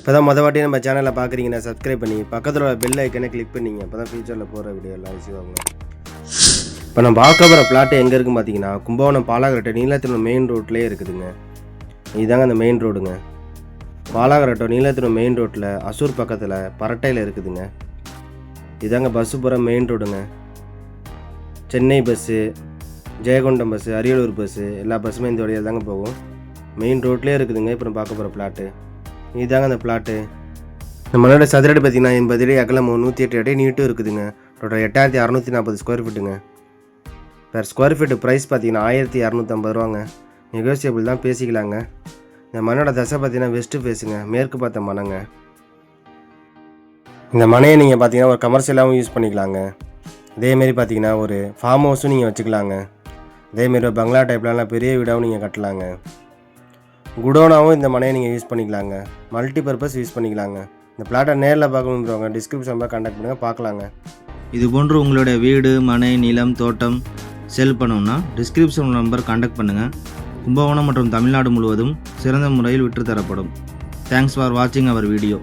இப்போ தான் மொதல் வாட்டி நம்ம சேனலில் பார்க்குறீங்கன்னா சப்ஸ்கிரைப் பண்ணி பக்கத்தில் உள்ள பெல் ஐக்கனை கிளிக் பண்ணிங்க. அப்போ தான் ஃபியூச்சரில் போகிற வீடியோ எல்லாம் ரிசீவ் ஆகும். இப்போ நம்ம பார்க்க போகிற பிளாட்டு எங்கே இருக்குன்னு பார்த்தீங்கன்னா கும்பகோணம் பாலாகரட்டை நீலத்தினம் மெயின் ரோட்லேயே இருக்குதுங்க. இதுதாங்க அந்த மெயின் ரோடுங்க. பாலாகரட்டை நீலத்தினம் மெயின் ரோட்டில் அசூர் பக்கத்தில் பரட்டையில் இருக்குதுங்க. இதுதாங்க பஸ்ஸு போகிற மெயின் ரோடுங்க. Chennai bus, Jayankondam bus, Ariyalur bus எல்லா பஸ்ஸுமே இந்த வழியாக தாங்க போகும். மெயின் ரோட்லேயே இருக்குதுங்க. இப்போ நம்ம பார்க்க போகிற பிளாட்டு இதுதாங்க அந்த பிளாட்டு. இந்த மண்ணோட சதுரடி பார்த்தீங்கன்னா 80 அடி அகலம் 108 அடி நீட்டும் இருக்குதுங்க. டோட்டல் 8640 ஸ்கொயர் ஃபீட்டுங்க. பெர் ஸ்கொயர் ஃபீட்டு ப்ரைஸ் பார்த்தீங்கன்னா 1250 ரூபாங்க. நெகோசியபிள் தான், பேசிக்கலாங்க. இந்த மண்ணோட தசை பார்த்தீங்கன்னா வெஸ்ட்டு ஃபேஸுங்க, மேற்கு பார்த்த மனைங்க. இந்த மனையை நீங்கள் பார்த்தீங்கன்னா ஒரு கமர்ஷியலாகவும் யூஸ் பண்ணிக்கலாங்க. அதேமாரி பார்த்தீங்கன்னா ஒரு ஃபார்ம் ஹவுஸும் நீங்கள் வச்சுக்கலாங்க. அதேமாரி ஒரு பங்களா டைப்லாம் பெரிய வீடாகவும் நீங்கள் கட்டலாங்க. குடோனாவும் இந்த மனையை நீங்கள் யூஸ் பண்ணிக்கலாங்க. மல்டி பர்பஸ் யூஸ் பண்ணிக்கலாங்க. இந்த பிளாட்டை நேரில் பார்க்கணுன்றவங்க டிஸ்கிரிப்ஷன் கான்டாக்ட் பண்ணுங்கள், பார்க்கலாங்க. இது போன்று உங்களோட வீடு, மனை, நிலம், தோட்டம் செல் பண்ணணும்னா டிஸ்கிரிப்ஷன் நம்பர் கான்டாக்ட் பண்ணுங்கள். கும்பகோணம் மற்றும் தமிழ்நாடு முழுவதும் சிறந்த முறையில் விற்று தரப்படும். தேங்க்ஸ் ஃபார் வாட்சிங் அவர் வீடியோ.